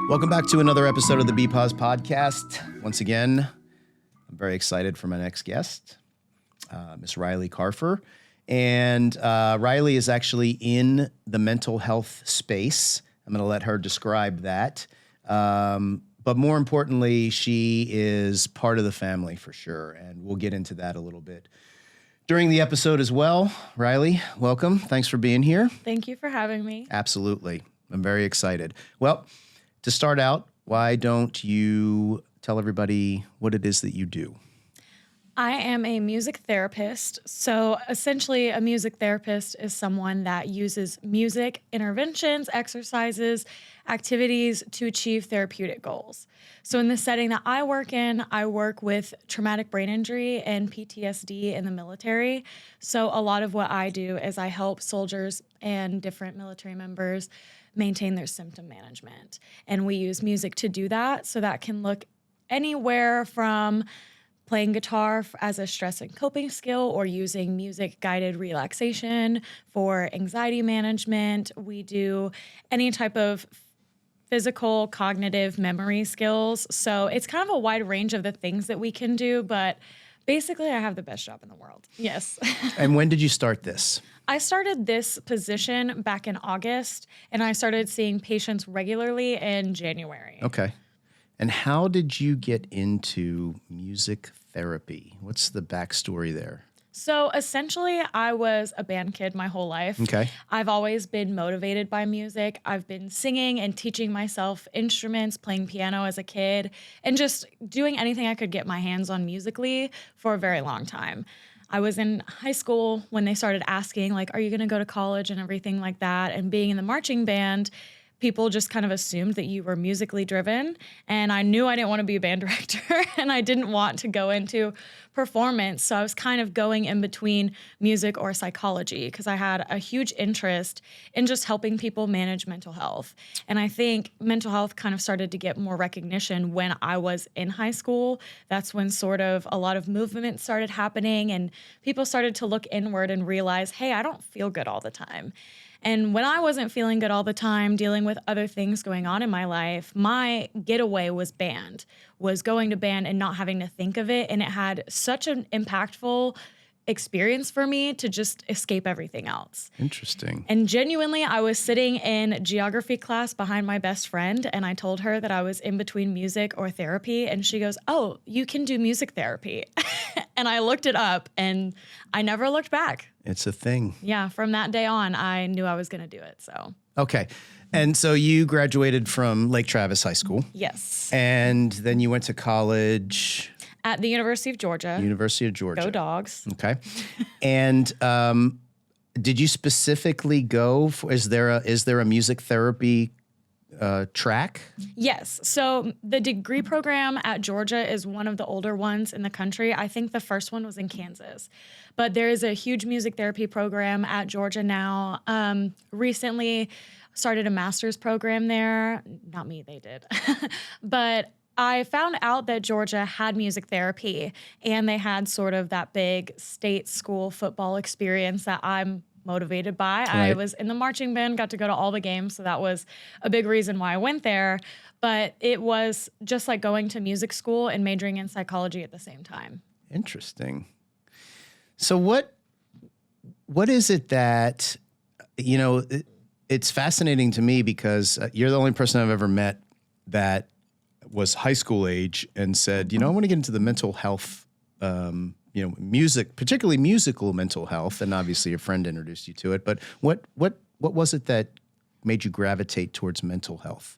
Welcome back to another episode of the BPOS podcast. Once again, I'm very excited for my next guest, Miss Rylee Carfer. And Rylee is actually in the mental health space. I'm going to let her describe that. But more importantly, she is part of the family for sure. And we'll get into that a little bit during the episode as well. Rylee, welcome. Thanks for being here. Thank you for having me. Absolutely. I'm very excited. Well, to start out, why don't you tell everybody what it is that you do? I am a music therapist. So essentially, a music therapist is someone that uses music, interventions, exercises, activities to achieve therapeutic goals. So in the setting that I work in, I work with traumatic brain injury and PTSD in the military. So a lot of what I do is I help soldiers and different military members maintain their symptom management. And we use music to do that. So that can look anywhere from playing guitar as a stress and coping skill or using music-guided relaxation for anxiety management. We do any type of physical, cognitive memory skills. So it's kind of a wide range of the things that we can do, but basically I have the best job in the world. Yes. And when did you start this? I started this position back in August, and I started seeing patients regularly in January. Okay. And how did you get into music therapy? What's the backstory there? So essentially, I was a band kid my whole life. Okay. I've always been motivated by music. I've been singing and teaching myself instruments, playing piano as a kid, and just doing anything I could get my hands on musically for a very long time. I was in high school when they started asking, like, are you going to go to college and everything like that? And being in the marching band, people just kind of assumed that you were musically driven. And I knew I didn't want to be a band director and I didn't want to go into performance. So I was kind of going in between music or psychology because I had a huge interest in just helping people manage mental health. And I think mental health kind of started to get more recognition when I was in high school. That's when sort of a lot of movement started happening and people started to look inward and realize, hey, I don't feel good all the time. And when I wasn't feeling good all the time, dealing with other things going on in my life, my getaway was band, was going to band and not having to think of it. And it had such an impactful experience for me to just escape everything else. Interesting. And genuinely, I was sitting in geography class behind my best friend, and I told her that I was in between music or therapy, and she goes, oh, you can do music therapy. And I looked it up, and I never looked back. It's a thing. Yeah, from that day on, I knew I was going to do it, so. Okay. And so you graduated from Lake Travis High School. Yes. And then you went to college. At the University of Georgia. University of Georgia. Go Dogs. Okay. And did you specifically go for, is there a music therapy track? Yes. So the degree program at Georgia is one of the older ones in the country. I think the first one was in Kansas. But there is a huge music therapy program at Georgia now. Recently started a master's program there. Not me, they did. But I found out that Georgia had music therapy, and they had sort of that big state school football experience that I'm motivated by. Right. I was in the marching band, got to go to all the games, so that was a big reason why I went there. But it was just like going to music school and majoring in psychology at the same time. Interesting. So what is it that, it's fascinating to me because you're the only person I've ever met that was high school age and said, I want to get into the mental health, music, particularly musical mental health. And obviously your friend introduced you to it. But what was it that made you gravitate towards mental health?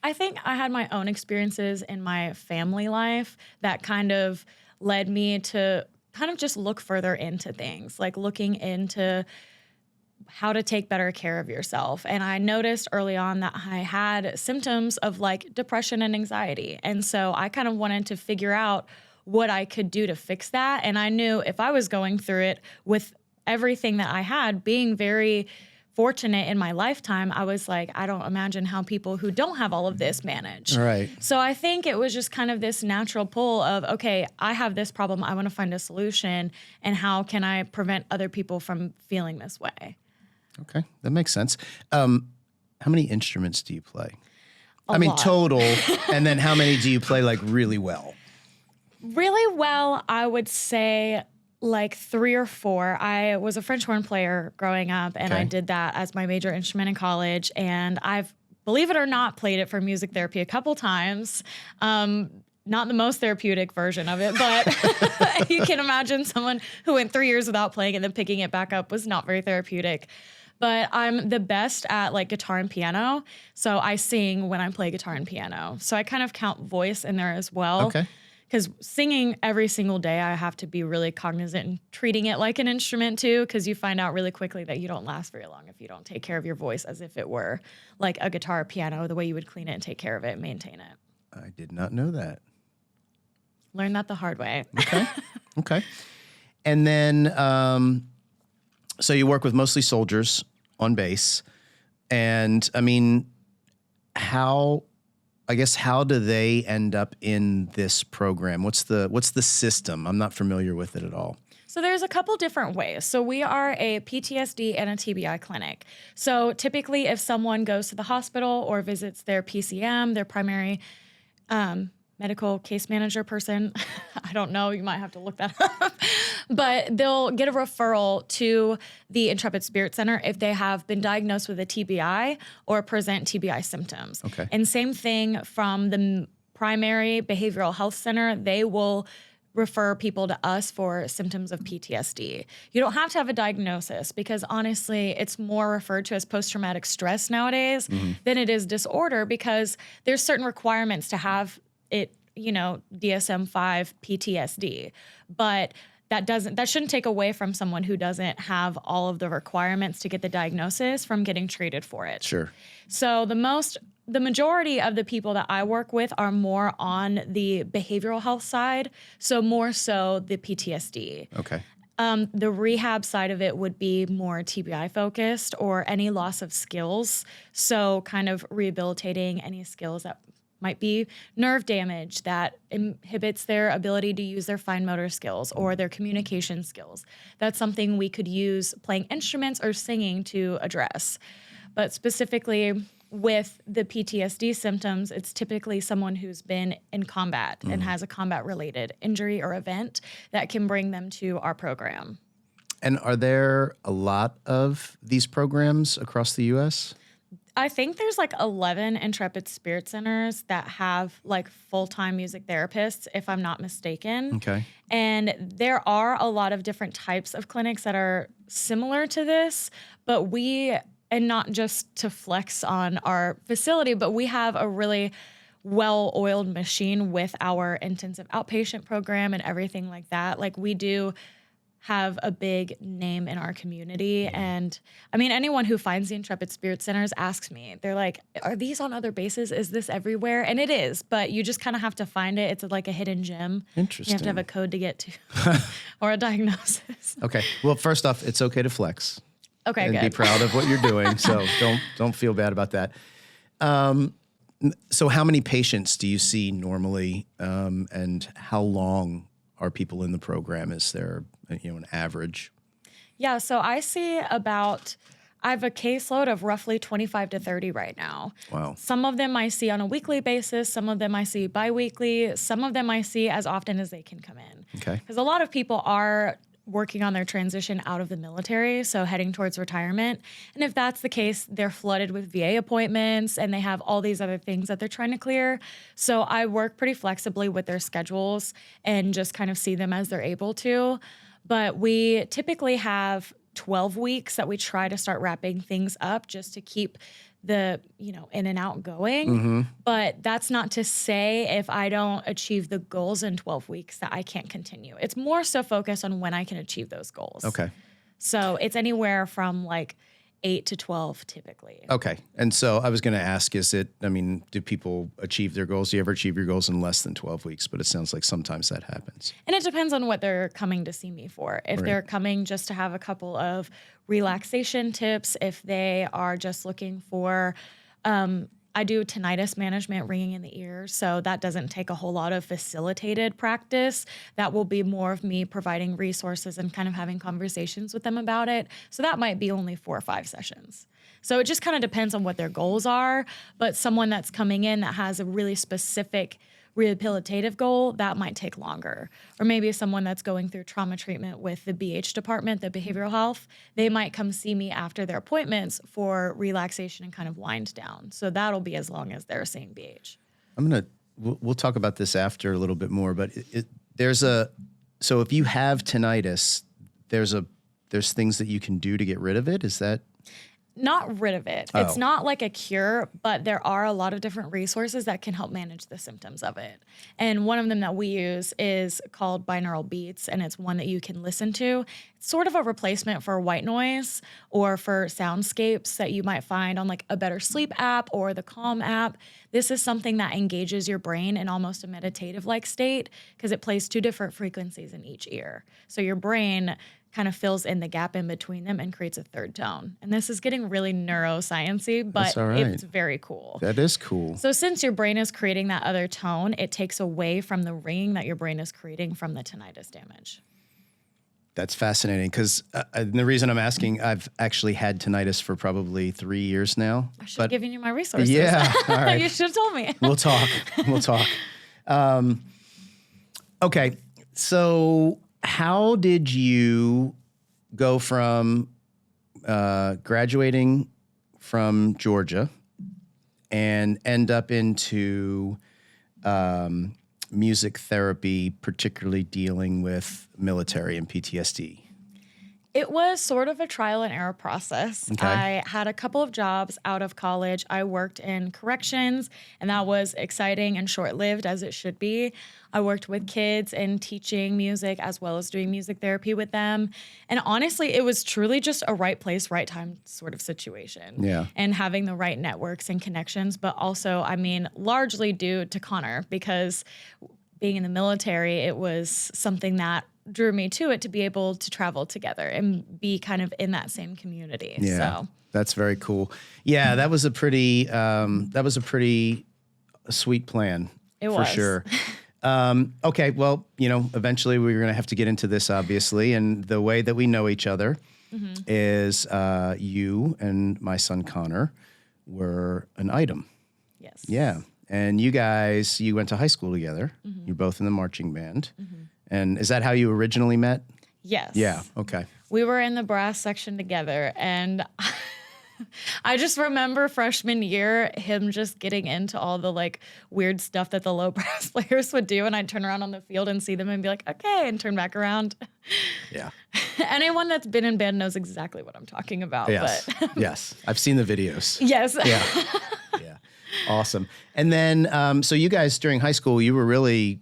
I think I had my own experiences in my family life that kind of led me to kind of just look further into things, like looking into how to take better care of yourself. And I noticed early on that I had symptoms of like depression and anxiety. And so I kind of wanted to figure out what I could do to fix that. And I knew if I was going through it with everything that I had, being very fortunate in my lifetime, I was like, I don't imagine how people who don't have all of this manage. Right. So I think it was just kind of this natural pull of, okay, I have this problem. I want to find a solution. And how can I prevent other people from feeling this way? Okay, that makes sense. How many instruments do you play? I mean, lot. total. And then how many do you play like really well? Really well, I would say like 3 or 4. I was a French horn player growing up, and I did that as my major instrument in college. And I've, believe it or not, played it for music therapy a couple times. Not the most therapeutic version of it, but you can imagine someone who went 3 years without playing and then picking it back up was not very therapeutic. But I'm the best at like guitar and piano. So I sing when I play guitar and piano. So I kind of count voice in there as well. Okay. Because singing every single day, I have to be really cognizant and treating it like an instrument too, because you find out really quickly that you don't last very long if you don't take care of your voice as if it were like a guitar or piano, the way you would clean it and take care of it and maintain it. I did not know that. Learned that the hard way. Okay. Okay. And then, so you work with mostly soldiers on base. And I mean, how do they end up in this program? What's the system? I'm not familiar with it at all. So there's a couple different ways. So we are a PTSD and a TBI clinic. So typically if someone goes to the hospital or visits their PCM, their primary medical case manager person, I don't know, you might have to look that up, but they'll get a referral to the Intrepid Spirit Center if they have been diagnosed with a TBI or present TBI symptoms. Okay. And same thing from the primary behavioral health center, they will refer people to us for symptoms of PTSD. You don't have to have a diagnosis because honestly, it's more referred to as post-traumatic stress nowadays than it is disorder because there's certain requirements to have it, DSM-5 PTSD. But that shouldn't take away from someone who doesn't have all of the requirements to get the diagnosis from getting treated for it. Sure. So the majority of the people that I work with are more on the behavioral health side, so more so the PTSD. Okay. The rehab side of it would be more TBI focused or any loss of skills. So kind of rehabilitating any skills that might be nerve damage that inhibits their ability to use their fine motor skills or their communication skills. That's something we could use playing instruments or singing to address. But specifically with the PTSD symptoms, it's typically someone who's been in combat and has a combat-related injury or event that can bring them to our program. And are there a lot of these programs across the U.S.? I think there's like 11 Intrepid Spirit Centers that have like full-time music therapists, if I'm not mistaken. Okay. And there are a lot of different types of clinics that are similar to this, but and not just to flex on our facility, but we have a really well-oiled machine with our intensive outpatient program and everything like that. Like we do have a big name in our community. And I mean, anyone who finds the Intrepid Spirit Centers asks me, they're like, are these on other bases? Is this everywhere? And it is, but you just kind of have to find it. It's like a hidden gem. Interesting. You have to have a code to get to or a diagnosis. Okay. Well, first off, it's okay to flex. Okay, and good. be proud of what you're doing. So don't feel bad about that. So how many patients do you see normally, and how long are people in the program? Is there an average? Yeah, so I have a caseload of roughly 25 to 30 right now. Wow. Some of them I see on a weekly basis. Some of them I see biweekly. Some of them I see as often as they can come in. Okay. Because a lot of people are working on their transition out of the military, so heading towards retirement. And if that's the case, they're flooded with VA appointments and they have all these other things that they're trying to clear. So I work pretty flexibly with their schedules and just kind of see them as they're able to. But we typically have 12 weeks that we try to start wrapping things up just to keep the, in and out going. But that's not to say if I don't achieve the goals in 12 weeks that I can't continue. It's more so focused on when I can achieve those goals. Okay. So it's anywhere from like 8 to 12 typically. Okay. And so I was going to ask, do people achieve their goals? Do you ever achieve your goals in less than 12 weeks? But it sounds like sometimes that happens. And it depends on what they're coming to see me for. If they're coming just to have a couple of relaxation tips, if they are just looking for I do tinnitus management, ringing in the ears, so that doesn't take a whole lot of facilitated practice. That will be more of me providing resources and kind of having conversations with them about it. So that might be only 4 or 5 sessions. So it just kind of depends on what their goals are, but someone that's coming in that has a really specific rehabilitative goal, that might take longer. Or maybe someone that's going through trauma treatment with the BH department, the behavioral health, they might come see me after their appointments for relaxation and kind of wind down. So that'll be as long as they're seeing BH. We'll talk about this after a little bit more, but so if you have tinnitus, there's things that you can do to get rid of it. Is that? Not rid of it. It's not like a cure, but there are a lot of different resources that can help manage the symptoms of it. And one of them that we use is called binaural beats, and it's one that you can listen to. It's sort of a replacement for white noise or for soundscapes that you might find on like a Better Sleep app or the Calm app. This is something that engages your brain in almost a meditative-like state because it plays 2 different frequencies in each ear. So your brain kind of fills in the gap in between them and creates a third tone. And this is getting really neuroscience-y, but it's very cool. That is cool. So since your brain is creating that other tone, it takes away from the ringing that your brain is creating from the tinnitus damage. That's fascinating because the reason I'm asking, I've actually had tinnitus for probably 3 years now. I should have given you my resources. Yeah, all right. You should have told me. We'll talk. Okay, so how did you go from graduating from Georgia and end up into music therapy, particularly dealing with military and PTSD? It was sort of a trial and error process. Okay. I had a couple of jobs out of college. I worked in corrections, and that was exciting and short-lived, as it should be. I worked with kids and teaching music as well as doing music therapy with them. And honestly, it was truly just a right place, right time sort of situation. Yeah. And having the right networks and connections, but also, I mean, largely due to Connor, because being in the military, it was something that drew me to it to be able to travel together and be kind of in that same community. Yeah, so that's very cool. Yeah, that was a pretty sweet plan. It for was. Sure. Okay, well, eventually we're going to have to get into this, obviously, and the way that we know each other is you and my son Connor were an item. Yes. Yeah, and you went to high school together. You're both in the marching band. And is that how you originally met? Yes. Yeah. Okay. We were in the brass section together, and I just remember freshman year him just getting into all the like weird stuff that the low brass players would do, and I'd turn around on the field and see them and be like, okay, and turn back around. Yeah. Anyone that's been in band knows exactly what I'm talking about. Yes. But Yes. I've seen the videos. yes. Yeah. Yeah. Awesome. And then, so you guys during high school, you were really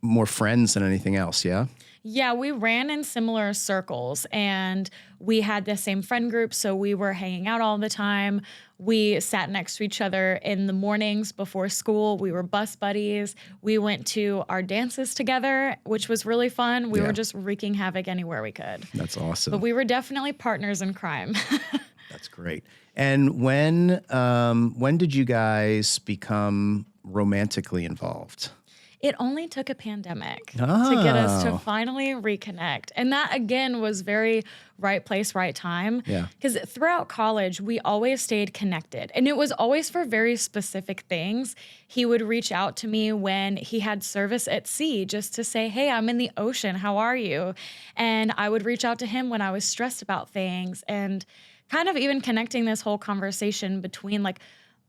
more friends than anything else, yeah? Yeah, we ran in similar circles and we had the same friend group, so we were hanging out all the time. We sat next to each other in the mornings before school. We were bus buddies. We went to our dances together, which was really fun. We were just wreaking havoc anywhere we could. That's awesome. But we were definitely partners in crime. That's great. And when did you guys become romantically involved? It only took a pandemic to get us to finally reconnect. And that, again, was very right place, right time. Yeah. Because throughout college, we always stayed connected. And it was always for very specific things. He would reach out to me when he had service at sea just to say, hey, I'm in the ocean. How are you? And I would reach out to him when I was stressed about things. And kind of even connecting this whole conversation between like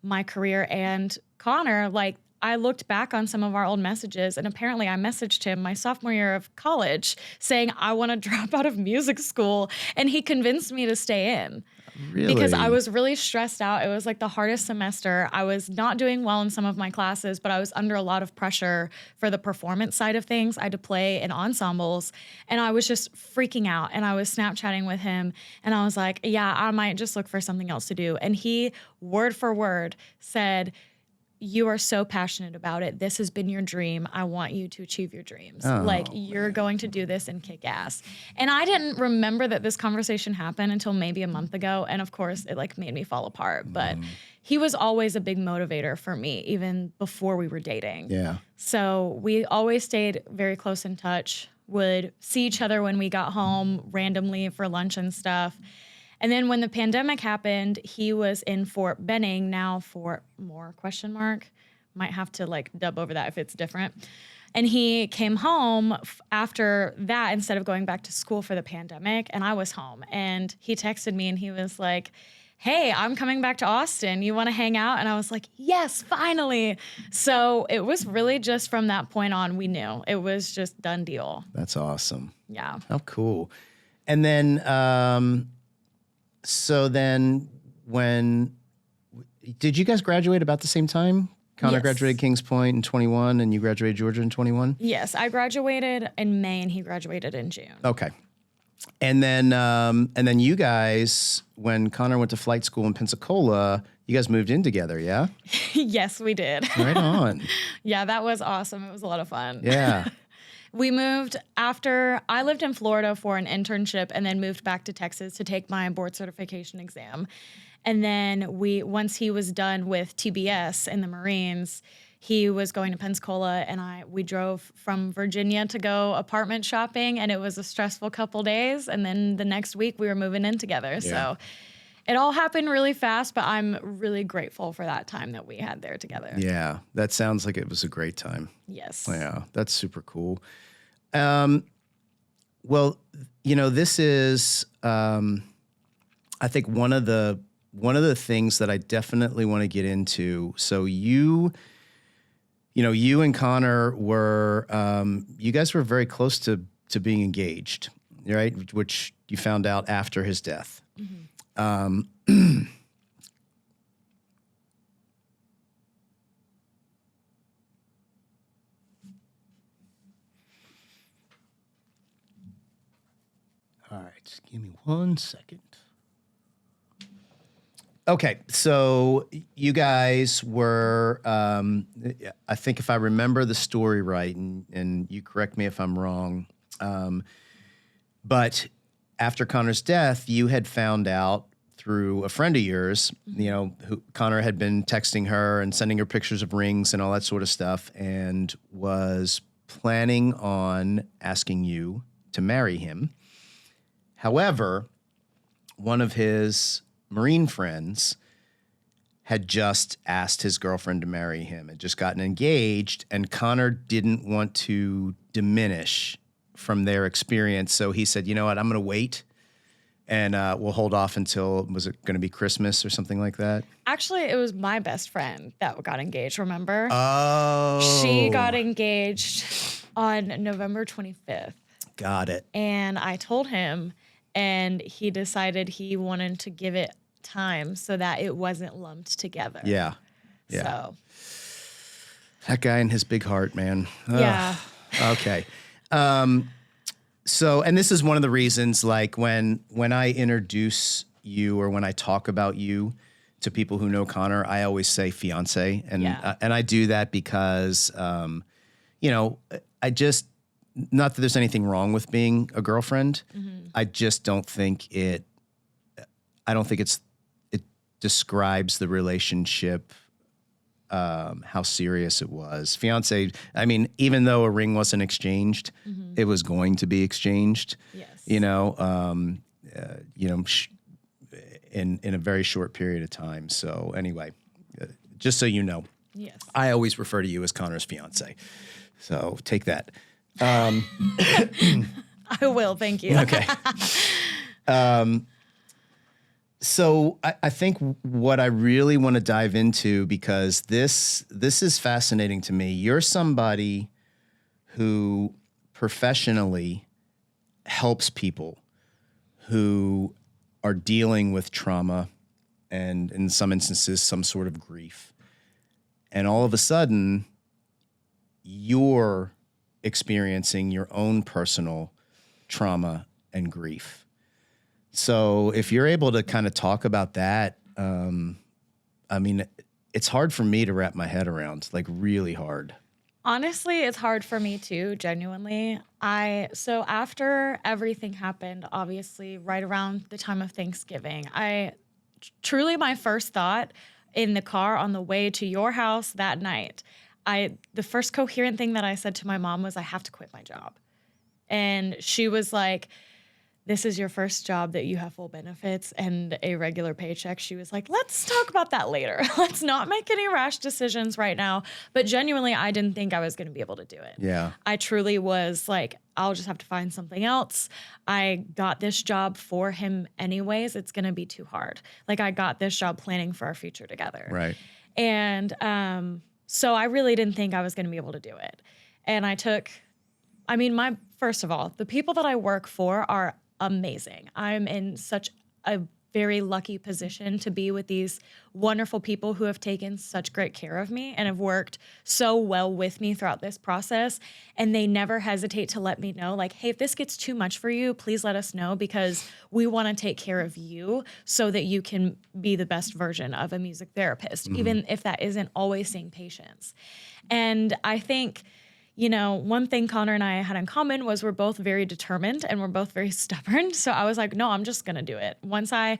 my career and Connor, like, I looked back on some of our old messages, and apparently I messaged him my sophomore year of college saying, I want to drop out of music school. And he convinced me to stay in. Really? Because I was really stressed out. It was like the hardest semester. I was not doing well in some of my classes, but I was under a lot of pressure for the performance side of things. I had to play in ensembles, and I was just freaking out. And I was Snapchatting with him, and I was like, yeah, I might just look for something else to do. And he, word for word, said, you are so passionate about it. This has been your dream. I want you to achieve your dreams. Oh, Like, you're going to do this and kick ass. And I didn't remember that this conversation happened until maybe a month ago. And of course, it like made me fall apart. But he was always a big motivator for me, even before we were dating. Yeah. So we always stayed very close in touch, would see each other when we got home randomly for lunch and stuff. And then when the pandemic happened, he was in Fort Benning, now Fort Moore, ? Might have to like dub over that if it's different. And he came home after that instead of going back to school for the pandemic, and I was home. And he texted me and he was like, hey, I'm coming back to Austin. You want to hang out? And I was like, yes, finally. So it was really just from that point on, we knew. It was just done deal. That's awesome. Yeah. How cool. And then, so then did you guys graduate about the same time? Connor Yes. graduated Kings Point in 21 and you graduated Georgia in 21? Yes, I graduated in May and he graduated in June. Okay. And then you guys, when Connor went to flight school in Pensacola, you guys moved in together, yeah? Yes, we did. Right on. Yeah, that was awesome. It was a lot of fun. Yeah. We moved after I lived in Florida for an internship and then moved back to Texas to take my board certification exam. And then once he was done with TBS in the Marines, he was going to Pensacola and we drove from Virginia to go apartment shopping, and it was a stressful couple days. And then the next week we were moving in together. Yeah. So it all happened really fast, but I'm really grateful for that time that we had there together. Yeah. That sounds like it was a great time. Yes. Yeah. That's super cool. Well, this is, I think one of the things that I definitely want to get into. So you and Connor were, you guys were very close to being engaged, right? Which you found out after his death. Mm-hmm. All right, just give me 1 second. Okay, so you guys were, I think if I remember the story right, and you correct me if I'm wrong, but after Connor's death, you had found out through a friend of yours, who Connor had been texting her and sending her pictures of rings and all that sort of stuff, and was planning on asking you to marry him. However, one of his Marine friends had just asked his girlfriend to marry him, had just gotten engaged, and Connor didn't want to diminish from their experience. So he said, you know what, I'm going to wait and we'll hold off until, was it going to be Christmas or something like that? Actually, it was my best friend that got engaged, remember? Oh. She got engaged on November 25th. Got it. And I told him, and he decided he wanted to give it time so that it wasn't lumped together. Yeah. So. That guy and his big heart, man. Ugh. Yeah. Okay. So, and this is one of the reasons, like when I introduce you or when I talk about you to people who know Connor, I always say fiancé. And I do that because, I just, not that there's anything wrong with being a girlfriend. Mm-hmm. I just don't think it describes the relationship, how serious it was. Fiancé, I mean, even though a ring wasn't exchanged, mm-hmm. it was going to be exchanged. Yes. In a very short period of time. So anyway, just so you know, yes, I I always refer to you as Connor's fiancé. So take that. will. Thank you. Okay. So I think what I really want to dive into, because this is fascinating to me. You're somebody who professionally helps people who are dealing with trauma and in some instances, some sort of grief. And all of a sudden, you're experiencing your own personal trauma and grief. So if you're able to kind of talk about that, I mean, it's hard for me to wrap my head around, like really hard. Honestly, it's hard for me too, genuinely. So after everything happened, obviously right around the time of Thanksgiving, truly my first thought in the car on the way to your house that night, the first coherent thing that I said to my mom was, I have to quit my job. And she was like, this is your first job that you have full benefits and a regular paycheck. She was like, let's talk about that later. Let's not make any rash decisions right now. But genuinely, I didn't think I was going to be able to do it. Yeah. I truly was like, I'll just have to find something else. I got this job for him anyways. It's going to be too hard. Like, I got this job planning for our future together. Right. And so I really didn't think I was going to be able to do it. And first of all, the people that I work for are amazing. I'm in such a very lucky position to be with these wonderful people who have taken such great care of me and have worked so well with me throughout this process. And they never hesitate to let me know, like, hey, if this gets too much for you, please let us know, because we want to take care of you so that you can be the best version of a music therapist, even if that isn't always seeing patients. And I think, one thing Connor and I had in common was we're both very determined and we're both very stubborn. So I was like, no, I'm just going to do it. Once I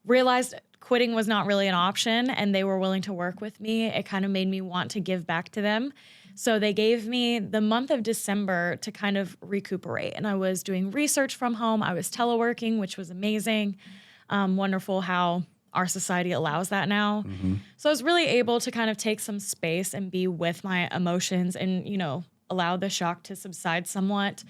realized quitting was not really an option and they were willing to work with me, it kind of made me want to give back to them. So they gave me the month of December to kind of recuperate. And I was doing research from home. I was teleworking, which was amazing. Wonderful how our society allows that now. So I was really able to kind of take some space and be with my emotions and, allow the shock to subside somewhat.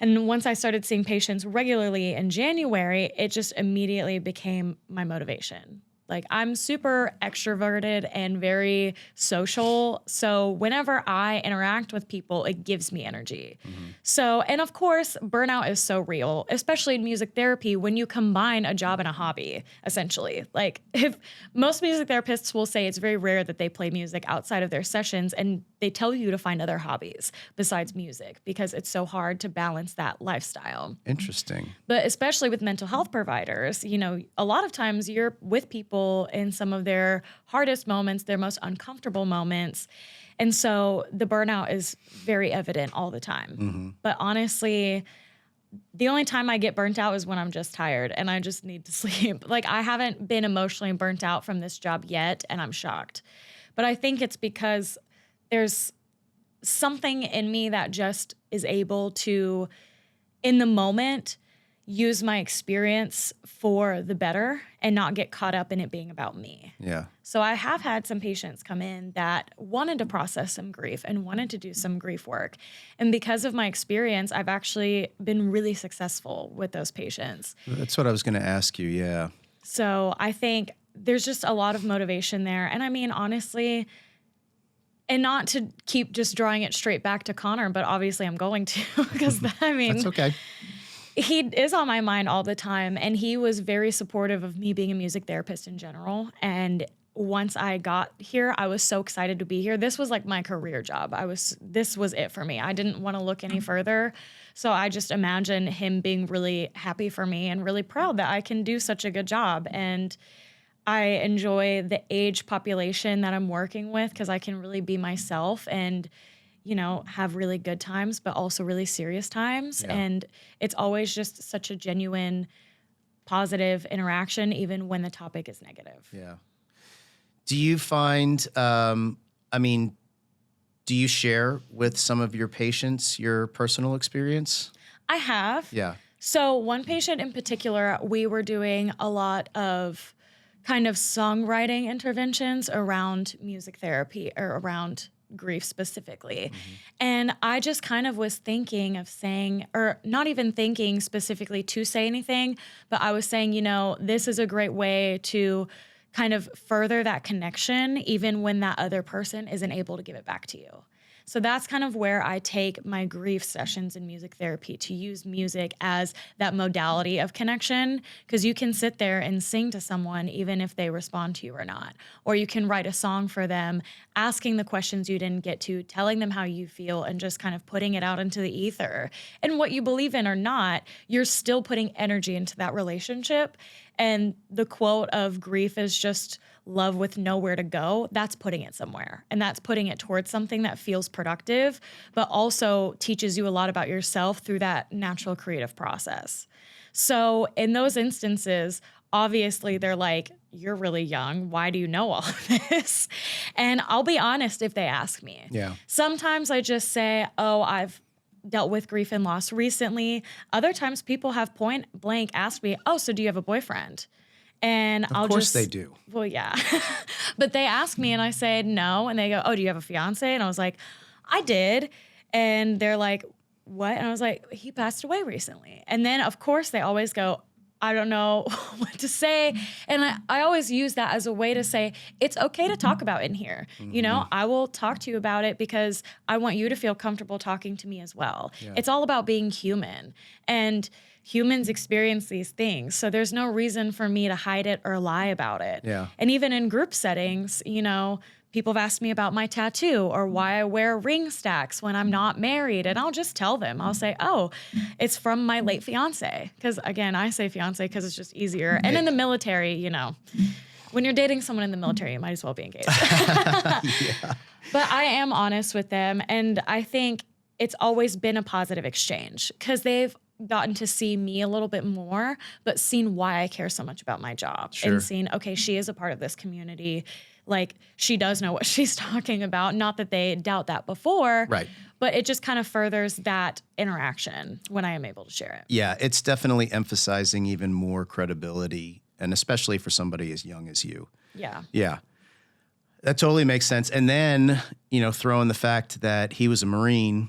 And once I started seeing patients regularly in January, it just immediately became my motivation. Like, I'm super extroverted and very social. So whenever I interact with people, it gives me energy. So, and of course, burnout is so real, especially in music therapy, when you combine a job and a hobby, essentially. Like, if most music therapists will say it's very rare that they play music outside of their sessions, and they tell you to find other hobbies besides music because it's so hard to balance that lifestyle. Interesting. But especially with mental health providers, a lot of times you're with people in some of their hardest moments, their most uncomfortable moments. And so the burnout is very evident all the time. But honestly, the only time I get burnt out is when I'm just tired and I just need to sleep. Like, I haven't been emotionally burnt out from this job yet, and I'm shocked. But I think it's because there's something in me that just is able to, in the moment, use my experience for the better and not get caught up in it being about me. Yeah. So I have had some patients come in that wanted to process some grief and wanted to do some grief work. And because of my experience, I've actually been really successful with those patients. That's what I was going to ask you. Yeah. So I think there's just a lot of motivation there. And I mean, honestly, and not to keep just drawing it straight back to Connor, but obviously I'm going to, because That's okay. He is on my mind all the time, and he was very supportive of me being a music therapist in general. And once I got here, I was so excited to be here. This was like my career job. This was it for me. I didn't want to look any further. So I just imagine him being really happy for me and really proud that I can do such a good job. And I enjoy the age population that I'm working with because I can really be myself and have really good times, but also really serious times. Yeah. And it's always just such a genuine, positive interaction, even when the topic is negative. Yeah. Do you find, do you share with some of your patients your personal experience? I have. Yeah. So one patient in particular, we were doing a lot of kind of songwriting interventions around music therapy or around grief specifically. And I just kind of was thinking of saying, or not even thinking specifically to say anything, but I was saying, this is a great way to kind of further that connection, even when that other person isn't able to give it back to you. So that's kind of where I take my grief sessions in music therapy, to use music as that modality of connection, because you can sit there and sing to someone even if they respond to you or not. Or you can write a song for them, asking the questions you didn't get to, telling them how you feel, and just kind of putting it out into the ether. And what you believe in or not, you're still putting energy into that relationship. And the quote of grief is just love with nowhere to go. That's putting it somewhere. And that's putting it towards something that feels productive, but also teaches you a lot about yourself through that natural creative process. So in those instances, obviously they're like, you're really young. Why do you know all of this? And I'll be honest if they ask me. Yeah. Sometimes I just say, oh, I've dealt with grief and loss recently. Other times people have point blank asked me, oh, so do you have a boyfriend? And Of course they do. Well, yeah. But they ask me and I say no. And they go, oh, do you have a fiance? And I was like, I did. And they're like, what? And I was like, he passed away recently. And then, of course, they always go, I don't know what to say. And I always use that as a way to say, it's okay to talk about in here. You know, I will talk to you about it because I want you to feel comfortable talking to me as well. Yeah. It's all about being human. And humans experience these things. So there's no reason for me to hide it or lie about it. Yeah. And even in group settings, you know, people have asked me about my tattoo or why I wear ring stacks when I'm not married. And I'll just tell them. I'll say, oh, it's from my late fiance. Because again, I say fiance because it's just easier. And in the military, you know, when you're dating someone in the military, you might as well be engaged. Yeah. But I am honest with them. And I think it's always been a positive exchange because they've gotten to see me a little bit more, but seen why I care so much about my job. Sure. And seen, okay, she is a part of this community. Like, she does know what she's talking about. Not that they doubt that before, Right. but it just kind of furthers that interaction when I am able to share it. Yeah, it's definitely emphasizing even more credibility, and especially for somebody as young as you. Yeah. Yeah, that totally makes sense. And then, you know, throw in the fact that he was a Marine,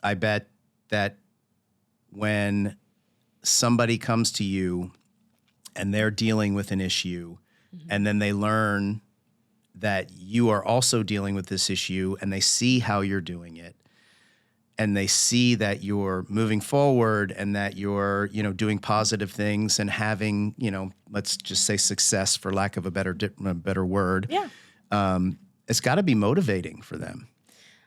I bet that when somebody comes to you and they're dealing with an issue, and then they learn that you are also dealing with this issue and they see how you're doing it and they see that you're moving forward and that you're, you know, doing positive things and having, you know, let's just say success for lack of a better word. Yeah. It's got to be motivating for them.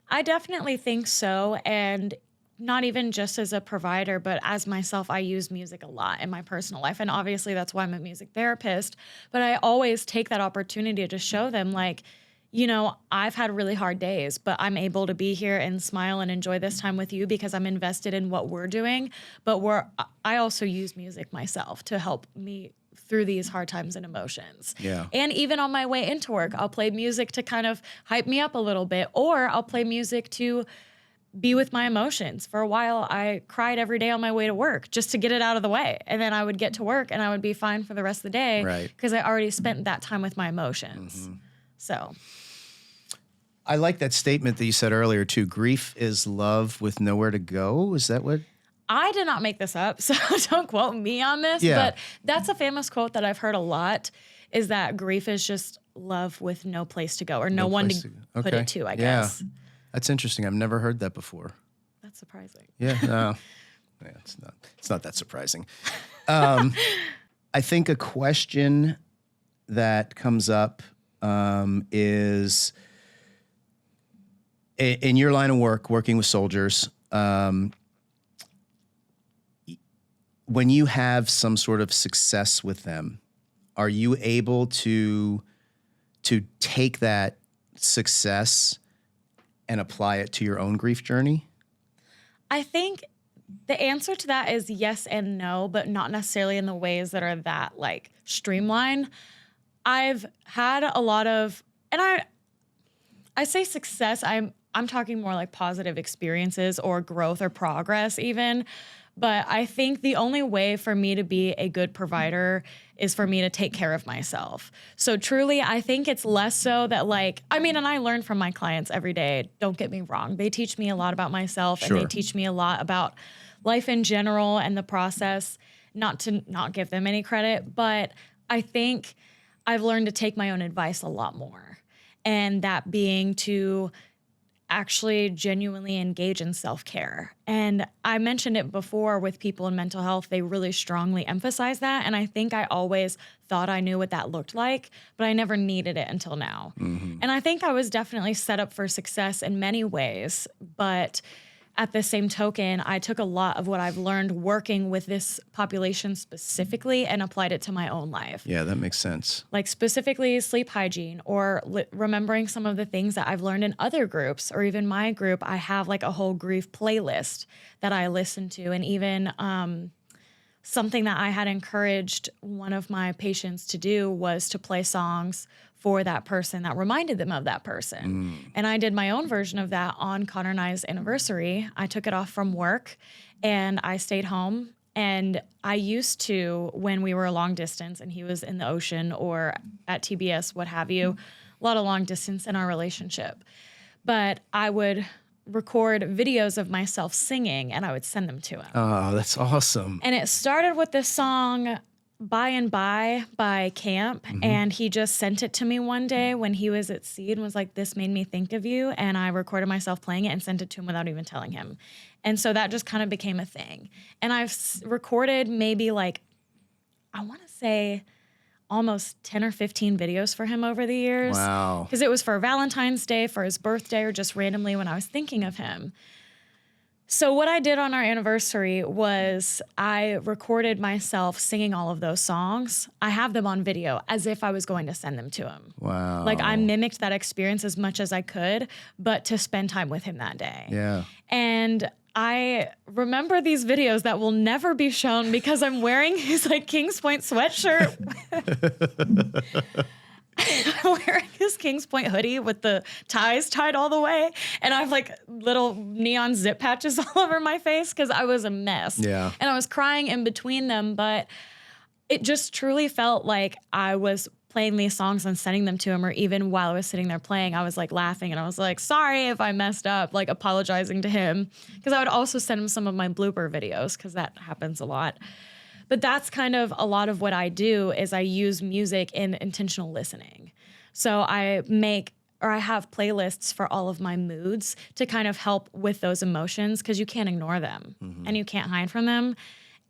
I definitely think so. And not even just as a provider, but as myself, I use music a lot in my personal life. And obviously that's why I'm a music therapist. But I always take that opportunity to show them, like, you know, I've had really hard days, but I'm able to be here and smile and enjoy this time with you because I'm invested in what we're doing. But I also use music myself to help me through these hard times and emotions. Yeah. And even on my way into work, I'll play music to kind of hype me up a little bit, or I'll play music to be with my emotions. For a while, I cried every day on my way to work just to get it out of the way. And then I would get to work and I would be fine for the rest of the day because I already spent that time with my emotions. So I like that statement that you said earlier too. Grief is love with nowhere to go. Is that what? I did not make this up, so don't quote me on this, but that's a famous quote that I've heard a lot, is that grief is just love with no place to go, or no one to put it to, I guess. That's interesting. I've never heard that before. That's surprising. Yeah, no. Yeah, it's not that surprising. I think a question that comes up is in your line of work, working with soldiers, when you have some sort of success with them, are you able to take that success and apply it to your own grief journey? I think the answer to that is yes and no, but not necessarily in the ways that are that like streamlined. I've had a lot of, and I say success, I'm talking more like positive experiences or growth or progress even. But I think the only way for me to be a good provider is for me to take care of myself. So truly, I think it's less so that like, I mean, and I learn from my clients every day. Don't get me wrong. They teach me a lot about myself and they teach me a lot about life in general and the process, not to not give them any credit. But I think I've learned to take my own advice a lot more. And that being to actually genuinely engage in self-care. And I mentioned it before with people in mental health, they really strongly emphasize that. And I think I always thought I knew what that looked like, but I never needed it until now. And I think I was definitely set up for success in many ways, but at the same token, I took a lot of what I've learned working with this population specifically and applied it to my own life. Yeah, that makes sense. Like specifically sleep hygiene or remembering some of the things that I've learned in other groups or even my group. I have like a whole grief playlist that I listen to, and even something that I had encouraged one of my patients to do was to play songs for that person that reminded them of that person. And I did my own version of that on Connor and I's anniversary. I took it off from work and I stayed home. And I used to, when we were long distance and he was in the ocean or at TBS, what have you, a lot of long distance in our relationship. But I would record videos of myself singing and I would send them to him. Oh, that's awesome. And it started with the song By and by Camp. And he just sent it to me one day when he was at sea and was like, this made me think of you. And I recorded myself playing it and sent it to him without even telling him. And so that just kind of became a thing. And I've recorded maybe like, I want to say almost 10 or 15 videos for him over the years. Wow. Because it was for Valentine's Day, for his birthday, or just randomly when I was thinking of him. So what I did on our anniversary was I recorded myself singing all of those songs. I have them on video as if I was going to send them to him. Wow. Like I mimicked that experience as much as I could, but to spend time with him that day. Yeah. And I remember these videos that will never be shown because I'm wearing his like Kings Point sweatshirt. I'm wearing his Kings Point hoodie with the ties tied all the way. And I have like little neon zip patches all over my face because I was a mess. Yeah. And I was crying in between them. But it just truly felt like I was playing these songs and sending them to him. Or even while I was sitting there playing, I was like laughing. And I was like, sorry if I messed up, like apologizing to him. Because I would also send him some of my blooper videos because that happens a lot. But that's kind of a lot of what I do is I use music in intentional listening. So I have playlists for all of my moods to kind of help with those emotions because you can't ignore them and you can't hide from them.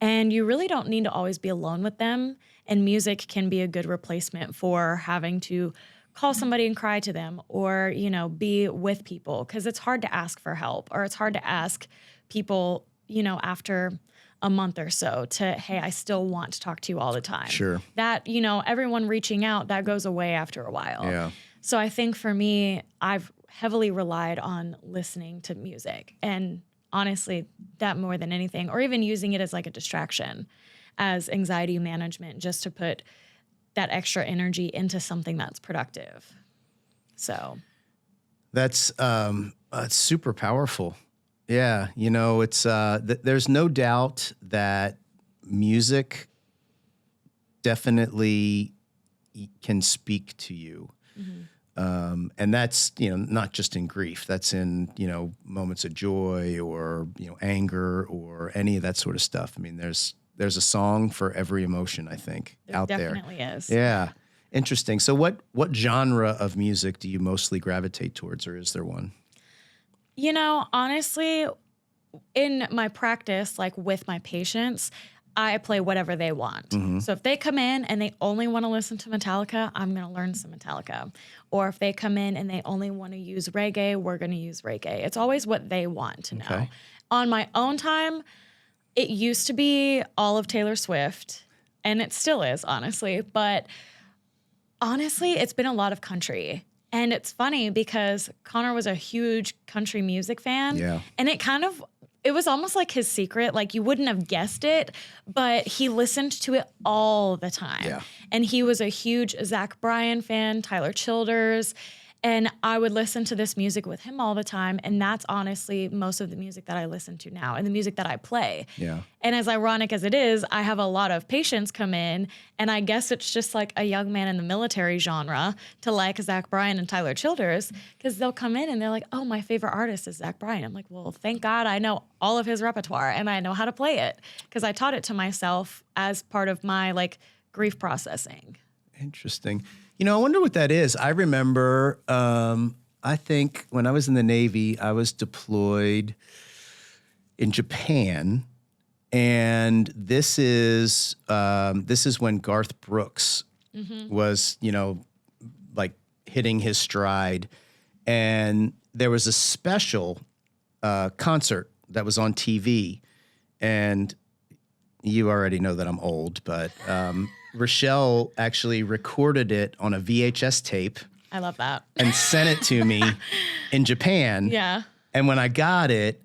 And you really don't need to always be alone with them. And music can be a good replacement for having to call somebody and cry to them or, you know, be with people because it's hard to ask for help or it's hard to ask people, you know, after a month or so to, hey, I still want to talk to you all the time. Sure. That, you know, everyone reaching out, that goes away after a while. Yeah. So I think for me, I've heavily relied on listening to music and honestly, that more than anything, or even using it as like a distraction as anxiety management, just to put that extra energy into something that's productive. So That's super powerful. Yeah, you know, it's there's no doubt that music definitely can speak to you. And that's, you know, not just in grief. That's in, you know, moments of joy or, you know, anger or any of that sort of stuff. I mean, there's a song for every emotion, I think, out there. Definitely is. Yeah. Interesting. So what genre of music do you mostly gravitate towards, or is there one? You know, honestly, in my practice, like with my patients, I play whatever they want. So if they come in and they only want to listen to Metallica, I'm going to learn some Metallica. Or if they come in and they only want to use reggae, we're going to use reggae. It's always what they want to know. Okay. On my own time, it used to be all of Taylor Swift, and it still is, honestly. But honestly, it's been a lot of country. And it's funny because Connor was a huge country music fan. Yeah. And it was almost like his secret. Like you wouldn't have guessed it, but he listened to it all the time. Yeah. And he was a huge Zach Bryan fan, Tyler Childers. And I would listen to this music with him all the time. And that's honestly most of the music that I listen to now and the music that I play. Yeah. And as ironic as it is, I have a lot of patients come in, and I guess it's just like a young man in the military genre to like Zach Bryan and Tyler Childers, because they'll come in and they're like, oh, my favorite artist is Zach Bryan. I'm like, well, thank God I know all of his repertoire and I know how to play it because I taught it to myself as part of my like grief processing. Interesting. You know, I wonder what that is. I remember, I think when I was in the Navy, I was deployed in Japan, and this is when Garth Brooks was, you know, like hitting his stride, and there was a special concert that was on TV, and you already know that I'm old, but Rochelle actually recorded it on a VHS tape I love that. and sent it to me in Japan. Yeah. And when I got it,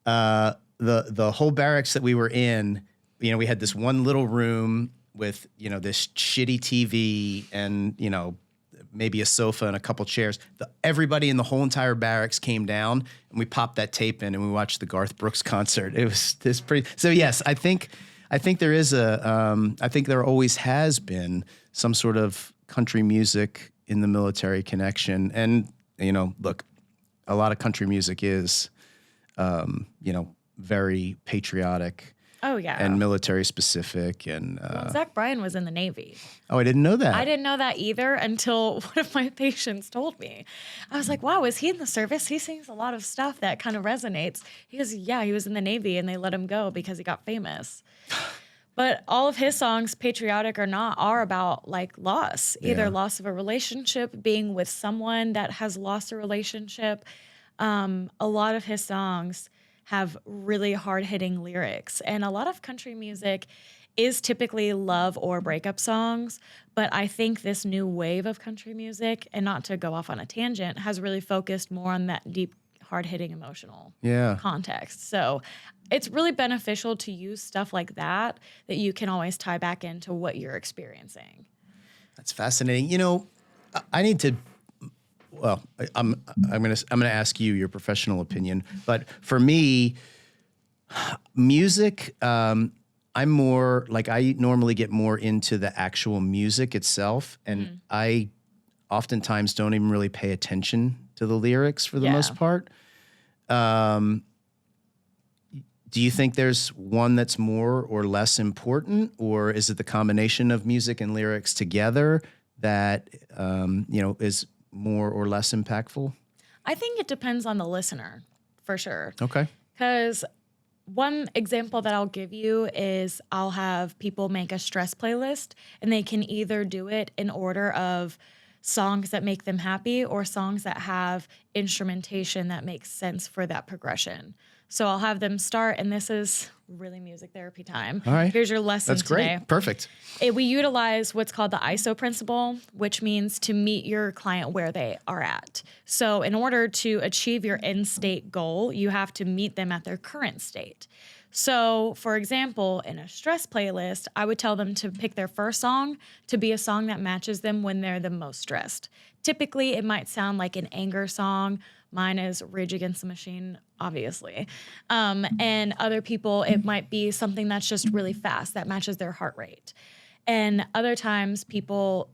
the whole barracks that we were in, you know, we had this one little room with, you know, this shitty TV and, you know, maybe a sofa and a couple chairs. Everybody in the whole entire barracks came down, and we popped that tape in and we watched the Garth Brooks concert. It was this pretty. So yes, I think there is I think there always has been some sort of country music in the military connection. And, you know, look, a lot of country music is, you know, very patriotic. Oh, yeah. And military specific. And Well, Zach Bryan was in the Navy. oh, I didn't know that. I didn't know that either until one of my patients told me. I was like, wow, is he in the service? He sings a lot of stuff that kind of resonates. He goes, yeah, he was in the Navy and they let him go because he got famous. But all of his songs, patriotic or not, are about like loss, either loss of a relationship, being with someone that has lost a relationship. A lot of his songs have really hard-hitting lyrics. And a lot of country music is typically love or breakup songs. But I think this new wave of country music, and not to go off on a tangent, has really focused more on that deep, hard-hitting emotional context. So it's really beneficial to use stuff like that you can always tie back into what you're experiencing. That's fascinating. You know, I need to. Well, I'm gonna ask you your professional opinion, but for me, music, I'm more like I normally get more into the actual music itself, and I oftentimes don't even really pay attention to the lyrics for the most part. Do you think there's one that's more or less important, or is it the combination of music and lyrics together that you know, is more or less impactful? I think it depends on the listener, for sure. Okay. Because one example that I'll give you is I'll have people make a stress playlist, and they can either do it in order of songs that make them happy or songs that have instrumentation that makes sense for that progression. So I'll have them start, and this is really music therapy time. All right. Here's your lesson That's great. today. Perfect. We utilize what's called the ISO principle, which means to meet your client where they are at. So in order to achieve your end state goal, you have to meet them at their current state. So, for example, in a stress playlist, I would tell them to pick their first song to be a song that matches them when they're the most stressed. Typically, it might sound like an anger song. Mine is Rage Against the Machine, obviously. And other people, it might be something that's just really fast that matches their heart rate. And other times people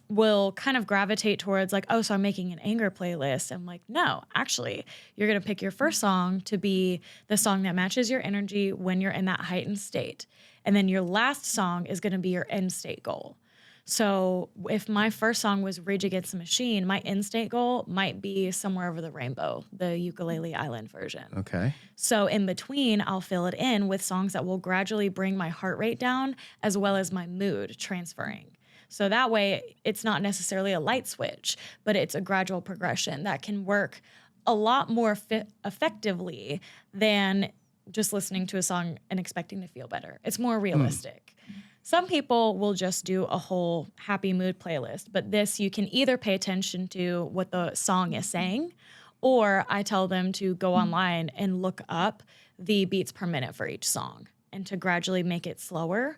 will kind of gravitate towards like, oh, so I'm making an anger playlist. I'm like, no, actually, you're going to pick your first song to be the song that matches your energy when you're in that heightened state. And then your last song is going to be your end state goal. So if my first song was Rage Against the Machine, my end state goal might be Somewhere Over the Rainbow, the Ukulele Island version. Okay. So in between, I'll fill it in with songs that will gradually bring my heart rate down as well as my mood transferring. So that way, it's not necessarily a light switch, but it's a gradual progression that can work a lot more effectively than just listening to a song and expecting to feel better. It's more realistic. Some people will just do a whole happy mood playlist, but this you can either pay attention to what the song is saying, or I tell them to go online and look up the beats per minute for each song and to gradually make it slower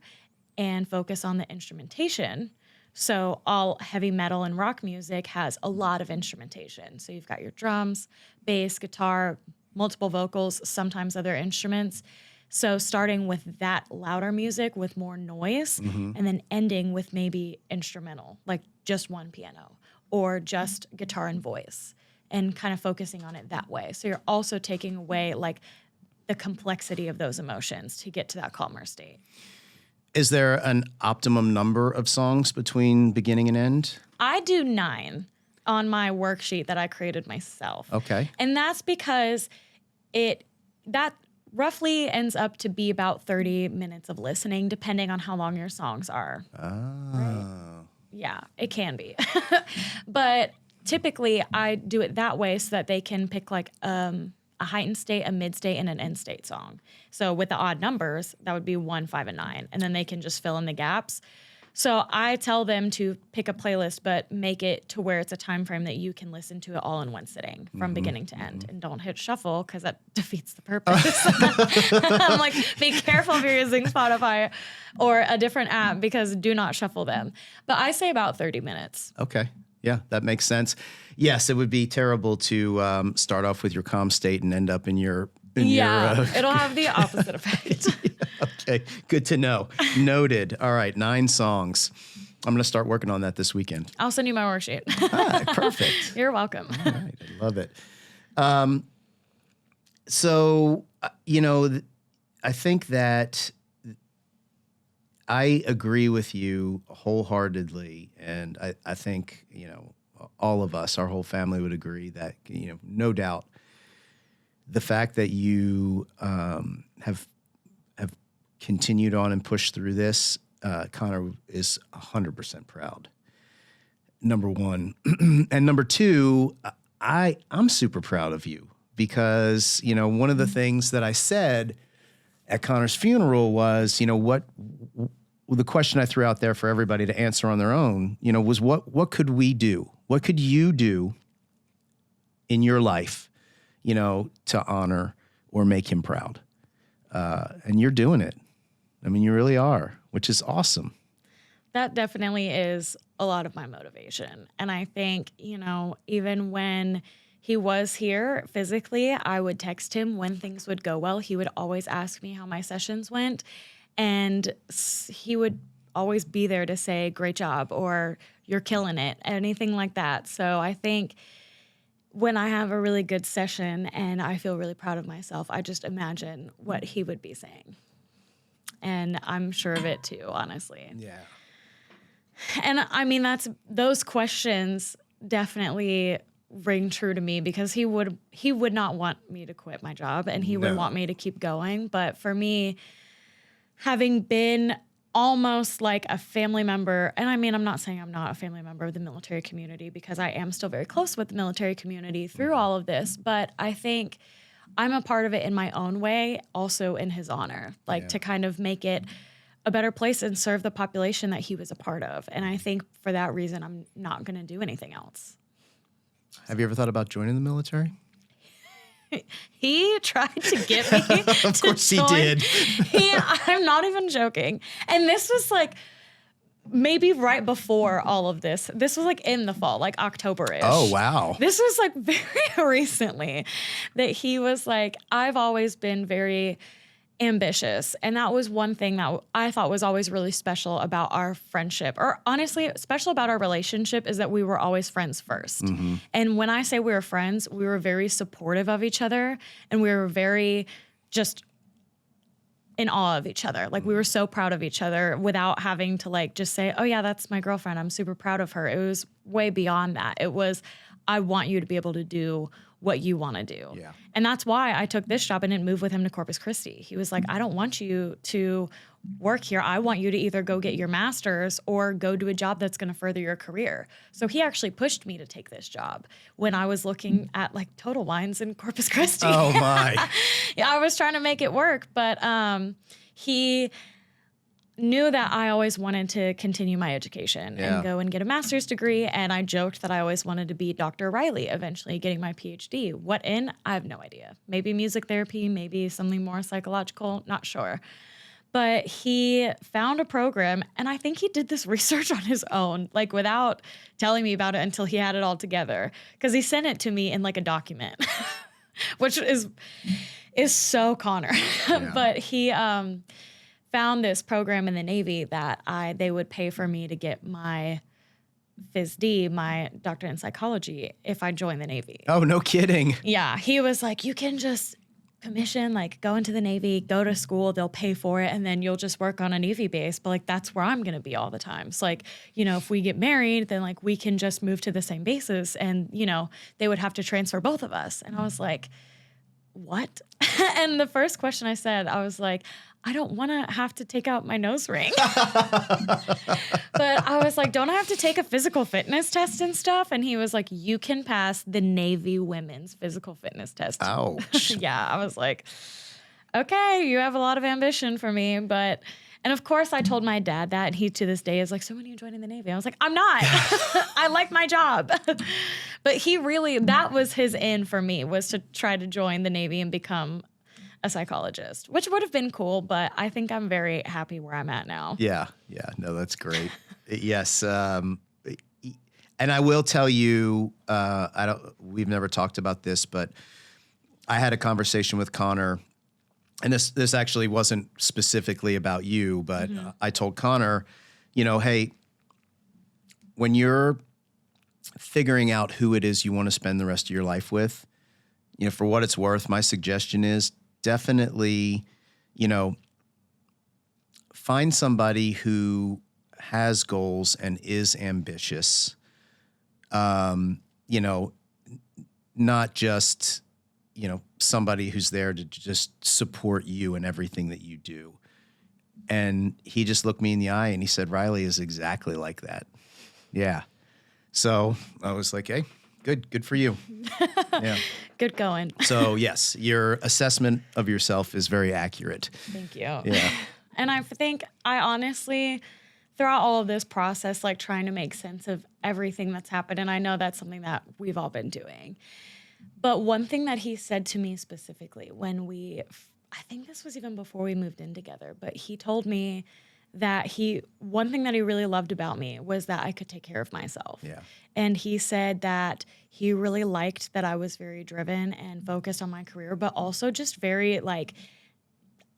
and focus on the instrumentation. So all heavy metal and rock music has a lot of instrumentation. So you've got your drums, bass, guitar, multiple vocals, sometimes other instruments. So starting with that louder music with more noise and then ending with maybe instrumental, like just one piano or just guitar and voice, and kind of focusing on it that way. So you're also taking away like the complexity of those emotions to get to that calmer state. Is there an optimum number of songs between beginning and end? I do 9 on my worksheet that I created myself. Okay. And that's because that roughly ends up to be about 30 minutes of listening, depending on how long your songs are. Oh. Right? Yeah, it can be. But typically, I do it that way so that they can pick like a a heightened state, a mid state, and an end state song. So with the odd numbers, that would be 1, 5, and 9. And then they can just fill in the gaps. So I tell them to pick a playlist, but make it to where it's a time frame that you can listen to it all in one sitting from beginning to end. And don't hit shuffle because that defeats the purpose. I'm like, be careful if you're using Spotify or a different app because do not shuffle them. But I say about 30 minutes. Okay. Yeah, that makes sense. Yes, it would be terrible to start off with your calm state and end up in your... it'll have the opposite effect. Okay, good to know. Noted. All right, 9 songs. I'm going to start working on that this weekend. I'll send you my worksheet. Perfect. You're welcome. All right, I love it. I think that I agree with you wholeheartedly, and I think, all of us, our whole family would agree that, no doubt, the fact that you have continued on and pushed through this, Connor is 100% proud. Number one. And number two, I'm super proud of you because, one of the things that I said at Connor's funeral was, the question I threw out there for everybody to answer on their own, was what could we do? What could you do in your life, to honor or make him proud? And you're doing it. I mean, you really are, which is awesome. That definitely is a lot of my motivation. And I think, even when he was here physically, I would text him when things would go well. He would always ask me how my sessions went. And he would always be there to say, great job, or you're killing it, anything like that. So I think when I have a really good session and I feel really proud of myself, I just imagine what he would be saying. And I'm sure of it too, honestly. Yeah. And I mean, those questions definitely ring true to me because he would not want me to quit my job and he would want me to keep going. But for me, having been almost like a family member, and I mean, I'm not saying I'm not a family member of the military community because I am still very close with the military community through all of this, but I think I'm a part of it in my own way, also in his honor, to kind of make it a better place and serve the population that he was a part of. And I think for that reason, I'm not going to do anything else. Have you ever thought about joining the military? He tried to get me Of course join. he did. I'm not even joking. And this was maybe right before all of this. This was in the fall, October-ish. Oh, wow. This was very recently that he was I've always been very ambitious. And that was one thing that I thought was always really special about our friendship, or honestly, special about our relationship is that we were always friends first. Mm-hmm. And when I say we were friends, we were very supportive of each other and we were very just in awe of each other. We were so proud of each other without having to just say, oh yeah, that's my girlfriend. I'm super proud of her. It was way beyond that. It was, I want you to be able to do what you want to do. Yeah. And that's why I took this job and didn't move with him to Corpus Christi. He was like, I don't want you to work here. I want you to either go get your master's or go do a job that's going to further your career. So he actually pushed me to take this job when I was looking at Total Wines in Corpus Christi. Oh my. Yeah, I was trying to make it work, but he knew that I always wanted to continue my education and go and get a master's degree. And I joked that I always wanted to be Dr. Rylee, eventually getting my PhD. What in? I have no idea. Maybe music therapy, maybe something more psychological, not sure. But he found a program, and I think he did this research on his own, without telling me about it until he had it all together. Because he sent it to me in a document, which is so Connor. Yeah. But he found this program in the Navy that they would pay for me to get my PhD, my doctorate in psychology, if I joined the Navy. Oh, no kidding. Yeah. He was like, you can just commission, go into the Navy, go to school, they'll pay for it, and then you'll just work on a Navy base. But that's where I'm going to be all the time. So if we get married, then we can just move to the same bases and, they would have to transfer both of us. And I was like, what? And the first question I said, I was like, I don't want to have to take out my nose ring. But I was like, don't I have to take a physical fitness test and stuff? And he was like, you can pass the Navy women's physical fitness test. Ouch. Yeah, I was like, okay, you have a lot of ambition for me. But, and of course I told my dad that, and he to this day is like, so when are you joining the Navy? I was like, I'm not. I like my job. But he really, that was his in for me, was to try to join the Navy and become a psychologist, which would have been cool, but I think I'm very happy where I'm at now. Yeah. Yeah. No, that's great. Yes. And I will tell you, we've never talked about this, but I had a conversation with Connor, and this actually wasn't specifically about you, but I told Connor, hey, when you're figuring out who it is you want to spend the rest of your life with, for what it's worth, my suggestion is definitely, find somebody who has goals and is ambitious. Not just, somebody who's there to just support you in everything that you do. And he just looked me in the eye and he said, Rylee is exactly like that. Yeah. So I was like, hey, good for you. Yeah. Good going. So yes, your assessment of yourself is very accurate. Thank you. Yeah. And I think I honestly, throughout all of this process, like trying to make sense of everything that's happened, and I know that's something that we've all been doing. But one thing that he said to me specifically when I think this was even before we moved in together, but he told me that one thing that he really loved about me was that I could take care of myself. Yeah. And he said that he really liked that I was very driven and focused on my career, but also just very like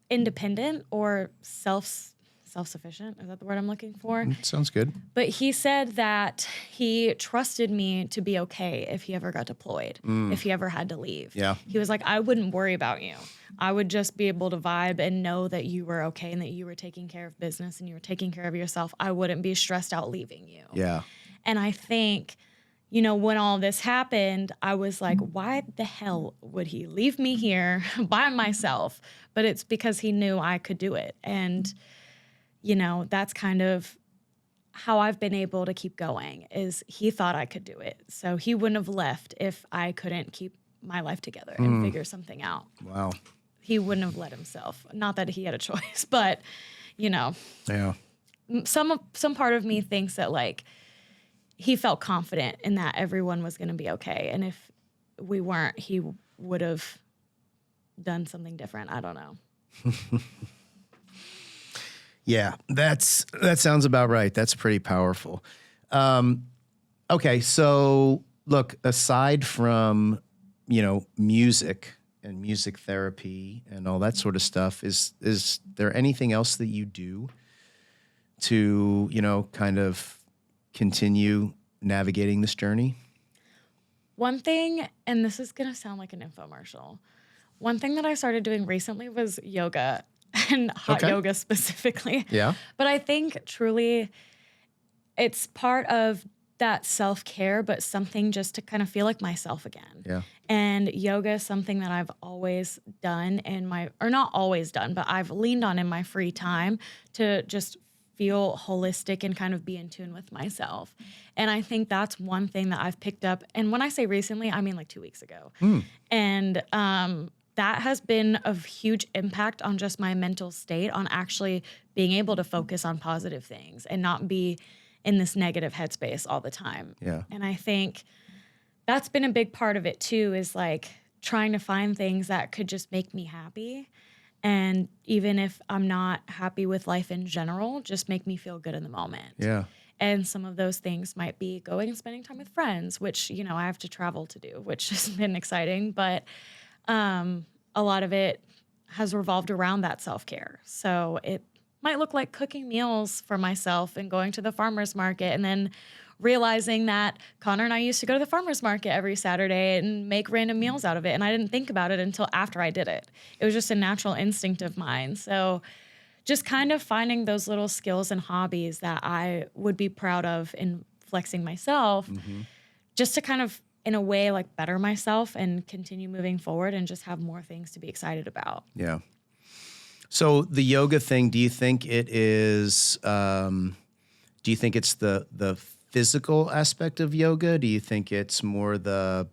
independent or self-sufficient. Is that the word I'm looking for? Sounds good. But he said that he trusted me to be okay if he ever got deployed, if he ever had to leave. Yeah. He was like, I wouldn't worry about you. I would just be able to vibe and know that you were okay and that you were taking care of business and you were taking care of yourself. I wouldn't be stressed out leaving you. Yeah. And I think, when all this happened, I was like, why the hell would he leave me here by myself? But it's because he knew I could do it. And, that's kind of how I've been able to keep going, is he thought I could do it. So he wouldn't have left if I couldn't keep my life together and figure something out. Wow. He wouldn't have let himself. Not that he had a choice, but, Yeah. some part of me thinks that, like, he felt confident in that everyone was going to be okay. And if we weren't, he would have done something different. I don't know. Yeah, that sounds about right. That's pretty powerful. Okay, so look, aside from, music and music therapy and all that sort of stuff, is there anything else that you do to, kind of continue navigating this journey? One thing, and this is going to sound like an infomercial, one thing that I started doing recently was yoga. And hot yoga specifically. Yeah. But I think truly it's part of that self-care, but something just to kind of feel like myself again. Yeah. And yoga is something that I've always done or not always done, but I've leaned on in my free time to just feel holistic and kind of be in tune with myself. And I think that's one thing that I've picked up. And when I say recently, I mean like 2 weeks ago. And, that has been of huge impact on just my mental state, on actually being able to focus on positive things and not be in this negative headspace all the time. Yeah. And I think that's been a big part of it too, is like trying to find things that could just make me happy. And even if I'm not happy with life in general, just make me feel good in the moment. Yeah. And some of those things might be going and spending time with friends, which, I have to travel to do, which has been exciting. But a lot of it has revolved around that self-care. So it might look like cooking meals for myself and going to the farmer's market, and then realizing that Connor and I used to go to the farmer's market every Saturday and make random meals out of it. And I didn't think about it until after I did it. It was just a natural instinct of mine. So just kind of finding those little skills and hobbies that I would be proud of in flexing myself, just to kind of, in a way, like better myself and continue moving forward and just have more things to be excited about. Yeah. So the yoga thing, do you think it is, do you think it's the physical aspect of yoga? Do you think it's more the,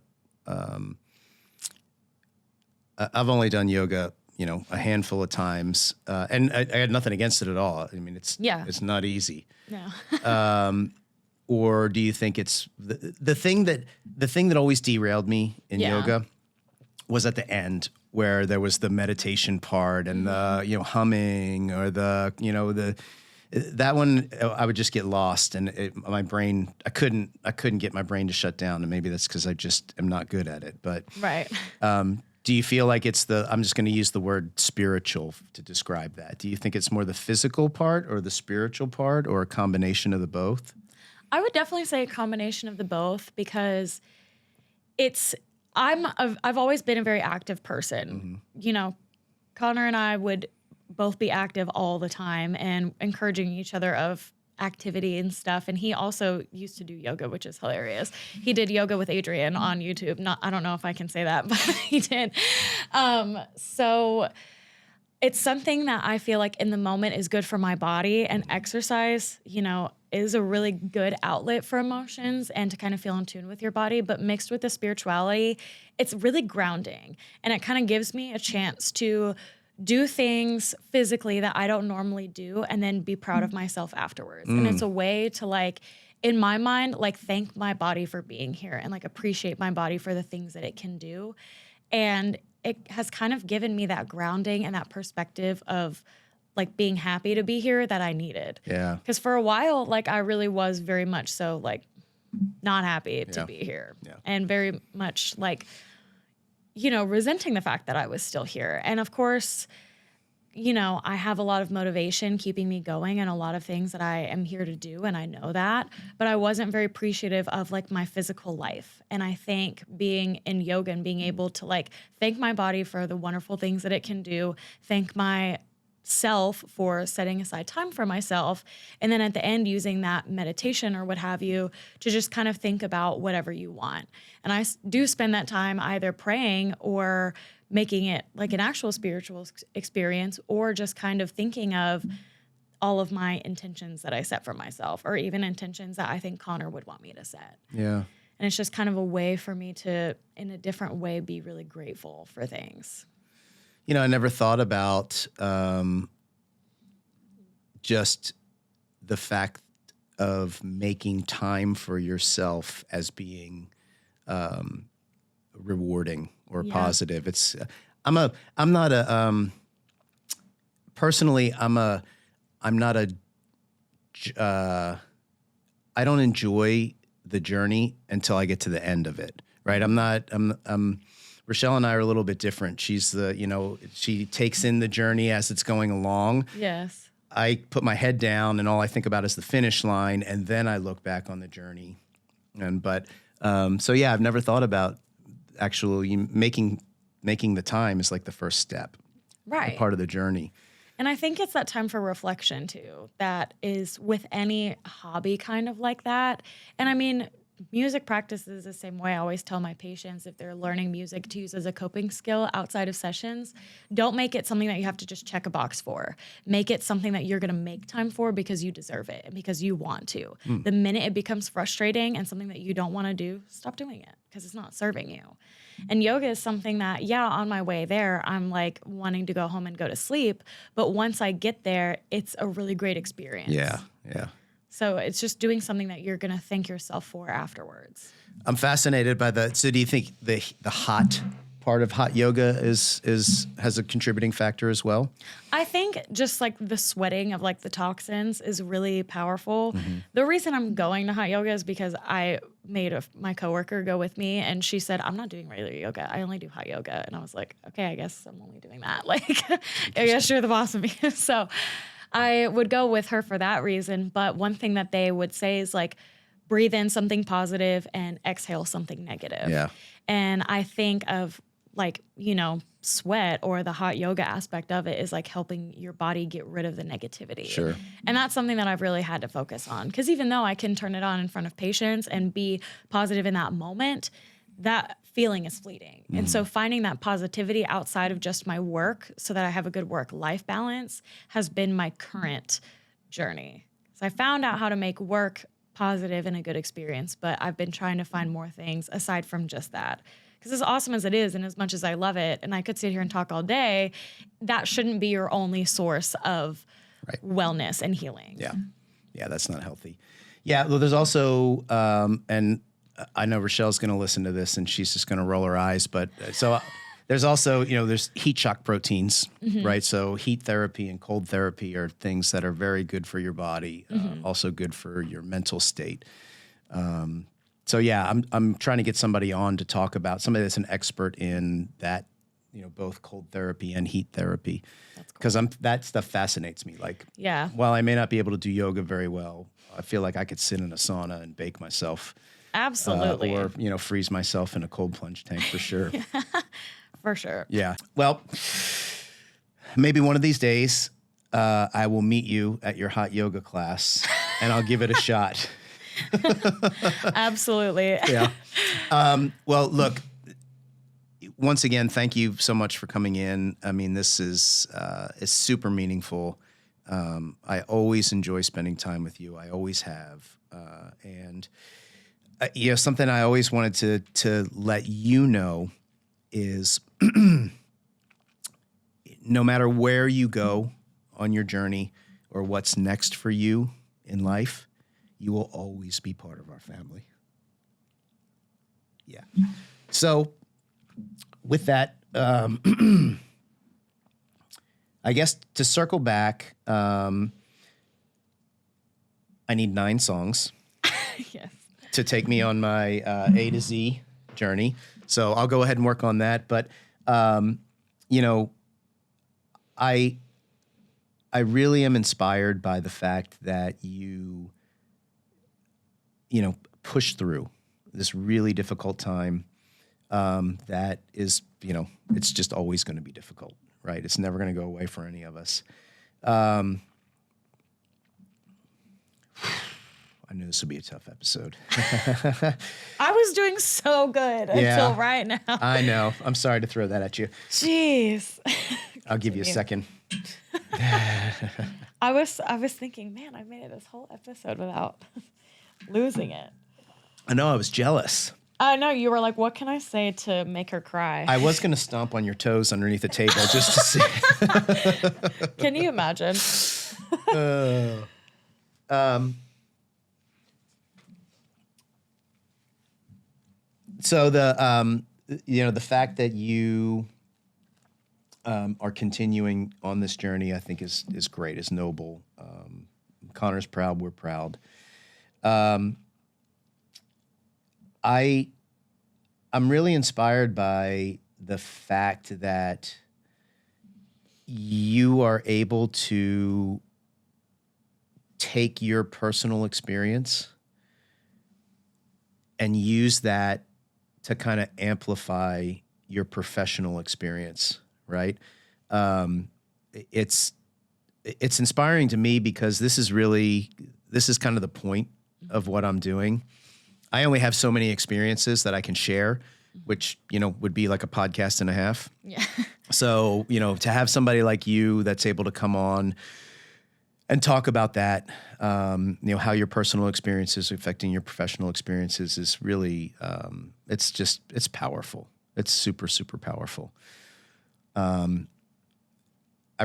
I've only done yoga, a handful of times, and I had nothing against it at all. I mean, it's not easy. No. Or do you think it's the thing that always derailed me in yoga was at the end where there was the meditation part and the humming or that one I would just get lost and my brain I couldn't get my brain to shut down, and maybe that's because I just am not good at it. But Right. Do you feel like it's I'm just going to use the word spiritual to describe that. Do you think it's more the physical part or the spiritual part or a combination of the both? I would definitely say a combination of the both, because I've always been a very active person. Connor and I would both be active all the time and encouraging each other of activity and stuff. And he also used to do yoga, which is hilarious. He did yoga with Adrian on YouTube. I don't know if I can say that, but he did. So it's something that I feel like in the moment is good for my body, and exercise, is a really good outlet for emotions and to kind of feel in tune with your body. But mixed with the spirituality, it's really grounding, and it kind of gives me a chance to do things physically that I don't normally do and then be proud of myself afterwards. And it's a way to in my mind, thank my body for being here and appreciate my body for the things that it can do. And it has kind of given me that grounding and that perspective of being happy to be here that I needed. Yeah. Because for a while, I really was very much so not happy to be here. Yeah. And very much resenting the fact that I was still here. And of course, I have a lot of motivation keeping me going and a lot of things that I am here to do, and I know that, but I wasn't very appreciative of my physical life. And I think being in yoga and being able to thank my body for the wonderful things that it can do, thank myself for setting aside time for myself, and then at the end using that meditation or what have you to just kind of think about whatever you want. And I do spend that time either praying or making it an actual spiritual experience, or just kind of thinking of all of my intentions that I set for myself, or even intentions that I think Connor would want me to set. Yeah. And it's just kind of a way for me to, in a different way, be really grateful for things. I never thought about just the fact of making time for yourself as being rewarding or positive. It's I'm not a personally I'm not a I don't enjoy the journey until I get to the end of it. Right? Rochelle and I are a little bit different. She's she takes in the journey as it's going along. Yes. I put my head down and all I think about is the finish line, and then I look back on the journey. So yeah, I've never thought about actually making the time is the first step. Right. Part of the journey. And I think it's that time for reflection too, that is with any hobby kind of like that. And I mean, music practice is the same way. I always tell my patients, if they're learning music to use as a coping skill outside of sessions, don't make it something that you have to just check a box for. Make it something that you're going to make time for because you deserve it and because you want to. The minute it becomes frustrating and something that you don't want to do, stop doing it because it's not serving you. And yoga is something that, on my way there, I'm wanting to go home and go to sleep. But once I get there, it's a really great experience. Yeah, yeah. So it's just doing something that you're going to thank yourself for afterwards. I'm fascinated by that. So do you think the hot part of hot yoga has a contributing factor as well? I think just the sweating of the toxins is really powerful. The reason I'm going to hot yoga is because I made my coworker go with me, and she said, I'm not doing regular yoga. I only do hot yoga. And I was like, okay, I guess I'm only doing that. I guess you're the boss of me. So I would go with her for that reason. But one thing that they would say is breathe in something positive and exhale something negative. Yeah. And I think of sweat or the hot yoga aspect of it is helping your body get rid of the negativity. Sure. And that's something that I've really had to focus on, because even though I can turn it on in front of patients and be positive in that moment, that feeling is fleeting. And so finding that positivity outside of just my work so that I have a good work-life balance has been my current journey. So I found out how to make work positive and a good experience, but I've been trying to find more things aside from just that. Because as awesome as it is, and as much as I love it, and I could sit here and talk all day, that shouldn't be your only source of wellness and healing. Yeah. Yeah, that's not healthy. Yeah, well, there's also, and I know Rochelle's going to listen to this and she's just going to roll her eyes, but so there's also, there's heat shock proteins, right? So heat therapy and cold therapy are things that are very good for your body, also good for your mental state. So yeah, I'm trying to get somebody on to talk about somebody that's an expert in that, both cold therapy and heat therapy. Because that stuff fascinates me. Like, while I may not be able to do yoga very well, I feel like I could sit in a sauna and bake myself. Absolutely. Or, freeze myself in a cold plunge tank for sure. For sure. Yeah. Well, maybe one of these days I will meet you at your hot yoga class and I'll give it a shot. Absolutely. Yeah. Well, look, once again, thank you so much for coming in. I mean, this is super meaningful. I always enjoy spending time with you. I always have. And something I always wanted to let you know is no matter where you go on your journey or what's next for you in life, you will always be part of our family. Yeah. So with that, I guess to circle back, I need 9 songs. Yes. To take me on my A to Z journey. So I'll go ahead and work on that. But, I really am inspired by the fact that you push through this really difficult time that is, it's just always going to be difficult, right? It's never going to go away for any of us. I knew this would be a tough episode. I was doing so good until right now. I know. I'm sorry to throw that at you. Jeez. I'll give you a second. I was thinking, man, I made it this whole episode without losing it. I know. I was jealous. I know. You were like, what can I say to make her cry? I was going to stomp on your toes underneath the table just to see. Can you imagine? So the fact that you are continuing on this journey, I think is great, is noble. Connor's proud, we're proud. I'm really inspired by the fact that you are able to take your personal experience and use that to kind of amplify your professional experience, right? It's inspiring to me because this is kind of the point of what I'm doing. I only have so many experiences that I can share, which, would be like a podcast and a half. Yeah. So, to have somebody like you that's able to come on and talk about that, how your personal experiences affecting your professional experiences is really, it's powerful. It's super, super powerful. I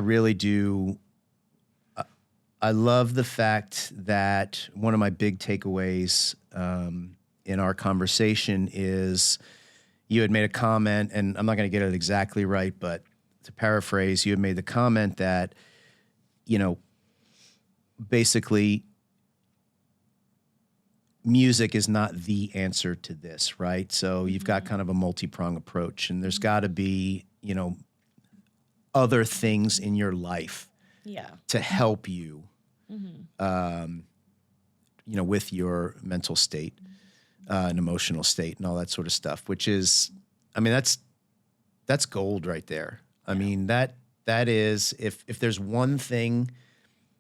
really do. I love the fact that one of my big takeaways in our conversation is you had made a comment, and I'm not going to get it exactly right, but to paraphrase, you had made the comment that, basically music is not the answer to this, right? So you've got kind of a multi-pronged approach, and there's got to be, other things in your life to help you, with your mental state and emotional state and all that sort of stuff, which is, that's gold right there. I mean, that is, if there's one thing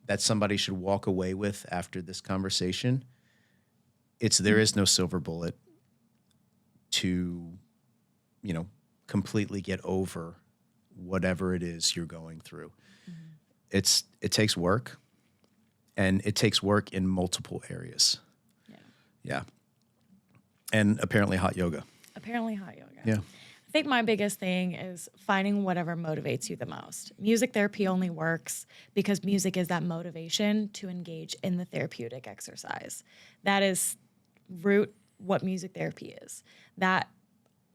that somebody should walk away with after this conversation, it's there is no silver bullet. to, completely get over whatever it is you're going through. It takes work, and it takes work in multiple areas. Yeah. And apparently hot yoga. Yeah. I think my biggest thing is finding whatever motivates you the most. Music therapy only works because music is that motivation to engage in the therapeutic exercise. That is root what music therapy is. That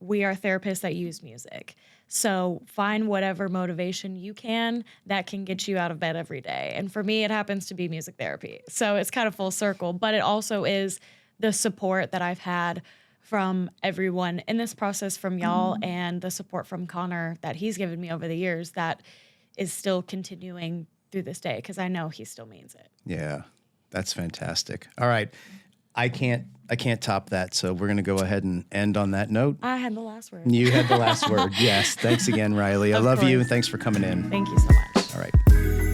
we are therapists that use music. So find whatever motivation you can that can get you out of bed every day. And for me, it happens to be music therapy. So it's kind of full circle, but it also is the support that I've had from everyone in this process, from y'all, and the support from Connor that he's given me over the years that is still continuing through this day, because I know he still means it. Yeah, that's fantastic. All right. I can't top that, so we're going to go ahead and end on that note. I had the last word. You had the last word. Yes. Thanks again, Rylee. I love you, and thanks for coming in. Thank you so much. All right.